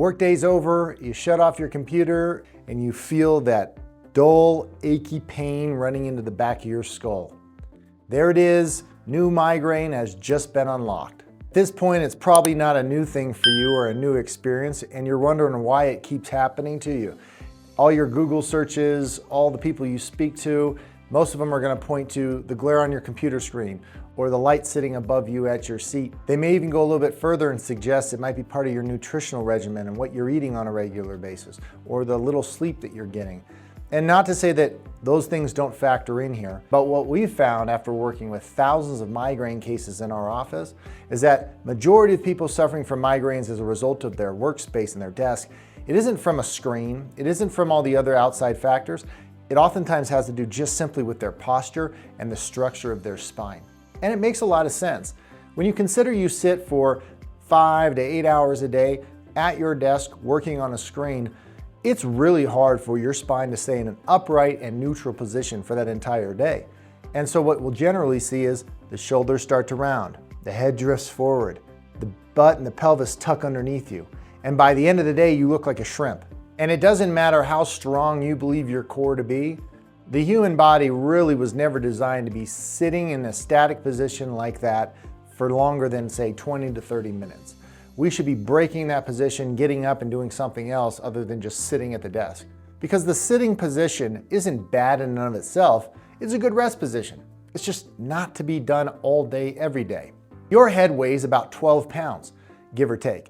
workday's over, you shut off your computer, and you feel that dull, achy pain running into the back of your skull. There it is, new migraine has just been unlocked. At this point, it's probably not a new thing for you or a new experience, and you're wondering why it keeps happening to you. All your Google searches, all the people you speak to, most of them are going to point to the glare on your computer screen or the light sitting above you at your seat. They may even go a little bit further and suggest it might be part of your nutritional regimen and what you're eating on a regular basis, or the little sleep that you're getting. And not to say that those things don't factor in here, but what we've found after working with thousands of migraine cases in our office is that majority of people suffering from migraines as a result of their workspace and their desk, it isn't from a screen, it isn't from all the other outside factors. It oftentimes has to do just simply with their posture and the structure of their spine. And it makes a lot of sense. When you consider you sit for 5 to 8 hours a day at your desk working on a screen, it's really hard for your spine to stay in an upright and neutral position for that entire day. And so what we'll generally see is the shoulders start to round, the head drifts forward, the butt and the pelvis tuck underneath you. And by the end of the day, you look like a shrimp. And it doesn't matter how strong you believe your core to be, the human body really was never designed to be sitting in a static position like that for longer than, say, 20 to 30 minutes. We should be breaking that position, getting up and doing something else other than just sitting at the desk. Because the sitting position isn't bad in and of itself, it's a good rest position. It's just not to be done all day, every day. Your head weighs about 12 pounds, give or take,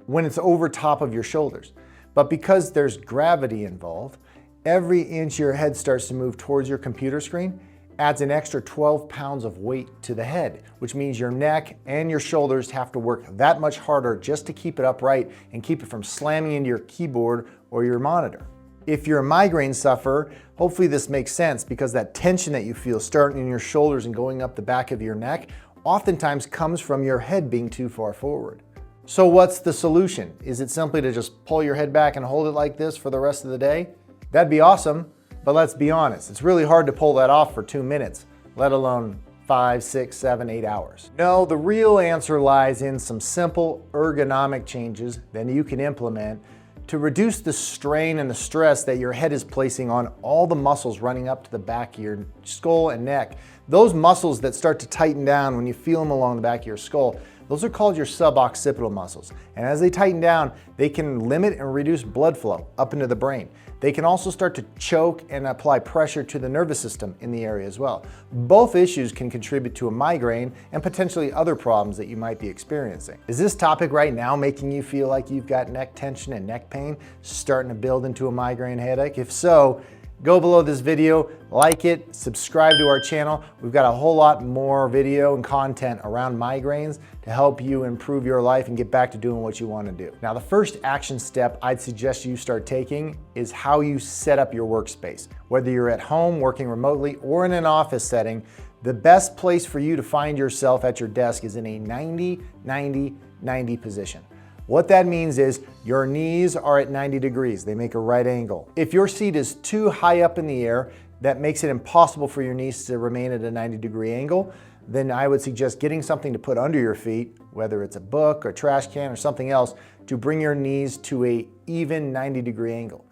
when it's over top of your shoulders. But because there's gravity involved, every inch your head starts to move towards your computer screen adds an extra 12 pounds of weight to the head, which means your neck and your shoulders have to work that much harder just to keep it upright and keep it from slamming into your keyboard or your monitor. If you're a migraine sufferer, hopefully this makes sense, because that tension that you feel starting in your shoulders and going up the back of your neck oftentimes comes from your head being too far forward. So what's the solution? Is it simply to just pull your head back and hold it like this for the rest of the day? That'd be awesome, but let's be honest, it's really hard to pull that off for 2 minutes, let alone 5, 6, 7, 8 hours. No, the real answer lies in some simple ergonomic changes that you can implement to reduce the strain and the stress that your head is placing on all the muscles running up to the back of your skull and neck. Those muscles that start to tighten down when you feel them along the back of your skull, those are called your suboccipital muscles. And as they tighten down, they can limit and reduce blood flow up into the brain. They can also start to choke and apply pressure to the nervous system in the area as well. Both issues can contribute to a migraine and potentially other problems that you might be experiencing. Is this topic right now making you feel like you've got neck tension and neck pain starting to build into a migraine headache? If so, go below this video, like it, subscribe to our channel. We've got a whole lot more video and content around migraines to help you improve your life and get back to doing what you want to do. Now, the first action step I'd suggest you start taking is how you set up your workspace. Whether you're at home working remotely or in an office setting, the best place for you to find yourself at your desk is in a 90-90-90 position. What that means is your knees are at 90 degrees. They make a right angle. If your seat is too high up in the air, that makes it impossible for your knees to remain at a 90-degree angle, then I would suggest getting something to put under your feet, whether it's a book or trash can or something else, to bring your knees to an even 90-degree angle.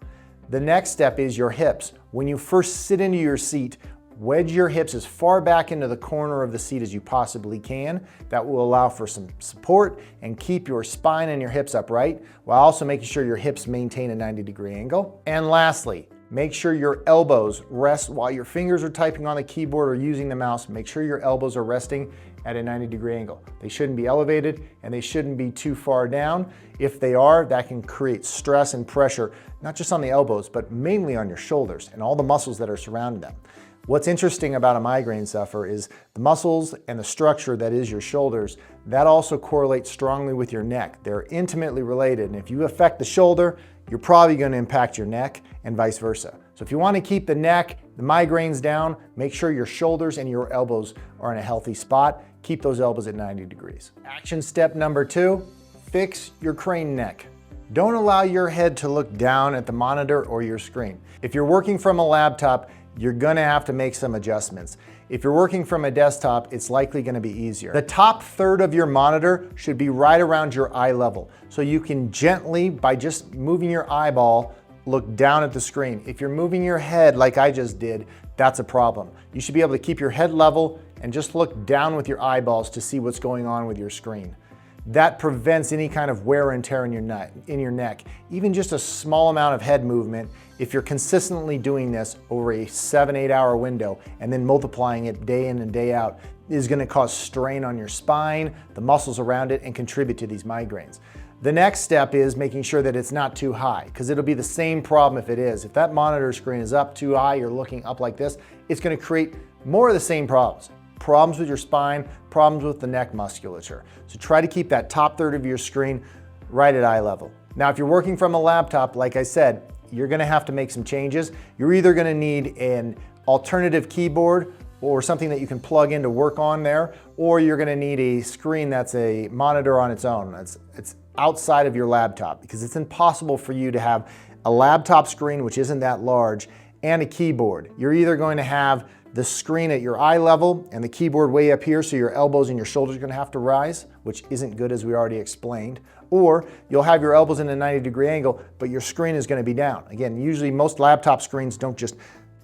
The next step is your hips. When you first sit into your seat, wedge your hips as far back into the corner of the seat as you possibly can. That will allow for some support and keep your spine and your hips upright, while also making sure your hips maintain a 90-degree angle. And lastly, make sure your elbows rest while your fingers are typing on the keyboard or using the mouse. Make sure your elbows are resting at a 90-degree angle. They shouldn't be elevated and they shouldn't be too far down. If they are, that can create stress and pressure, not just on the elbows, but mainly on your shoulders and all the muscles that are surrounding them. What's interesting about a migraine sufferer is the muscles and the structure that is your shoulders, that also correlates strongly with your neck. They're intimately related, and if you affect the shoulder, you're probably going to impact your neck and vice versa. So if you want to keep the neck, the migraines down, make sure your shoulders and your elbows are in a healthy spot. Keep those elbows at 90 degrees. Action step number 2, fix your crane neck. Don't allow your head to look down at the monitor or your screen. If you're working from a laptop, you're gonna have to make some adjustments. If you're working from a desktop, it's likely gonna be easier. The top third of your monitor should be right around your eye level. So you can gently, by just moving your eyeball, look down at the screen. If you're moving your head like I just did, that's a problem. You should be able to keep your head level and just look down with your eyeballs to see what's going on with your screen. That prevents any kind of wear and tear in your neck. Even just a small amount of head movement, if you're consistently doing this over a 7-8 hour window and then multiplying it day in and day out, is gonna cause strain on your spine, the muscles around it, and contribute to these migraines. The next step is making sure that it's not too high, because it'll be the same problem if it is. If that monitor screen is up too high, you're looking up like this, it's gonna create more of the same problems. Problems with your spine, problems with the neck musculature. So try to keep that top third of your screen right at eye level. Now, if you're working from a laptop, like I said, you're gonna have to make some changes. You're either gonna need an alternative keyboard or something that you can plug in to work on there, or you're gonna need a screen that's a monitor on its own. It's outside of your laptop, because it's impossible for you to have a laptop screen, which isn't that large, and a keyboard. You're either going to have the screen at your eye level and the keyboard way up here, so your elbows and your shoulders are gonna have to rise, which isn't good as we already explained. Or you'll have your elbows in a 90-degree angle, but your screen is gonna be down. Again, usually most laptop screens don't just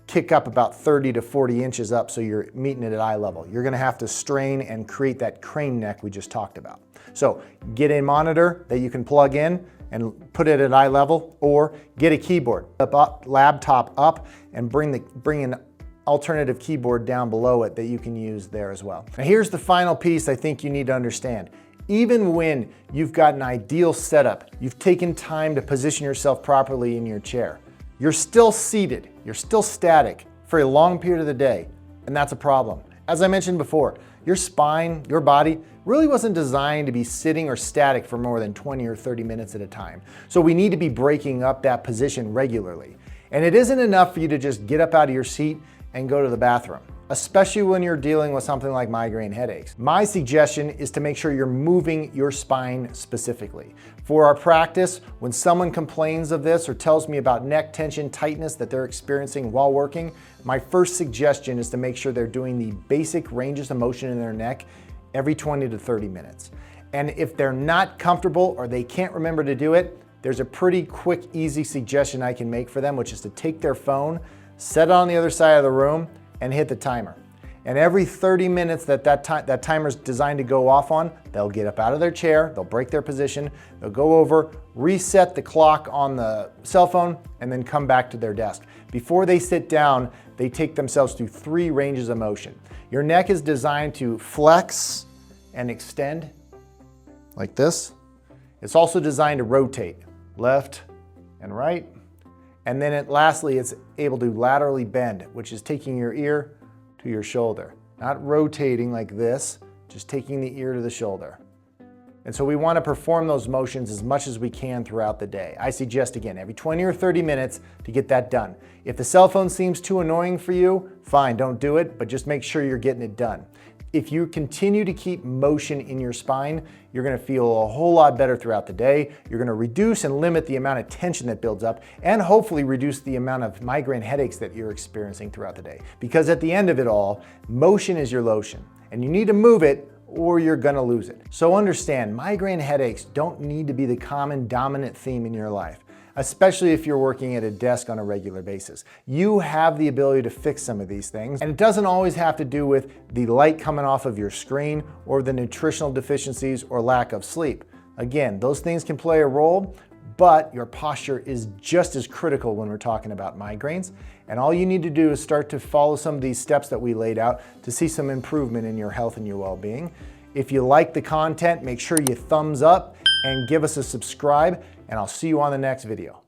kick up about 30 to 40 inches up so you're meeting it at eye level. You're gonna have to strain and create that crane neck we just talked about. So get a monitor that you can plug in and put it at eye level, or get a keyboard, laptop up, and bring an alternative keyboard down below it that you can use there as well. Now here's the final piece I think you need to understand. Even when you've got an ideal setup, you've taken time to position yourself properly in your chair, you're still seated, you're still static for a long period of the day, and that's a problem. As I mentioned before, your spine, your body, really wasn't designed to be sitting or static for more than 20 or 30 minutes at a time. So we need to be breaking up that position regularly. And it isn't enough for you to just get up out of your seat and go to the bathroom, especially when you're dealing with something like migraine headaches. My suggestion is to make sure you're moving your spine specifically. For our practice, when someone complains of this or tells me about neck tension, tightness that they're experiencing while working, my first suggestion is to make sure they're doing the basic ranges of motion in their neck every 20 to 30 minutes. And if they're not comfortable or they can't remember to do it, there's a pretty quick, easy suggestion I can make for them, which is to take their phone, set it on the other side of the room, and hit the timer. And every 30 minutes that timer's designed to go off on, they'll get up out of their chair, they'll break their position, they'll go over, reset the clock on the cell phone, and then come back to their desk. Before they sit down, they take themselves through 3 ranges of motion. Your neck is designed to flex and extend like this. It's also designed to rotate left and right. And then lastly, it's able to laterally bend, which is taking your ear to your shoulder. Not rotating like this, just taking the ear to the shoulder. And so we want to perform those motions as much as we can throughout the day. I suggest, again, every 20 or 30 minutes to get that done. If the cell phone seems too annoying for you, fine, don't do it, but just make sure you're getting it done. If you continue to keep motion in your spine, you're gonna feel a whole lot better throughout the day. You're gonna reduce and limit the amount of tension that builds up, and hopefully reduce the amount of migraine headaches that you're experiencing throughout the day. Because at the end of it all, motion is your lotion, and you need to move it or you're gonna lose it. So understand, migraine headaches don't need to be the common dominant theme in your life, especially if you're working at a desk on a regular basis. You have the ability to fix some of these things, and it doesn't always have to do with the light coming off of your screen or the nutritional deficiencies or lack of sleep. Again, those things can play a role, but your posture is just as critical when we're talking about migraines. And all you need to do is start to follow some of these steps that we laid out to see some improvement in your health and your well-being. If you like the content, make sure you thumbs up and give us a subscribe, and I'll see you on the next video.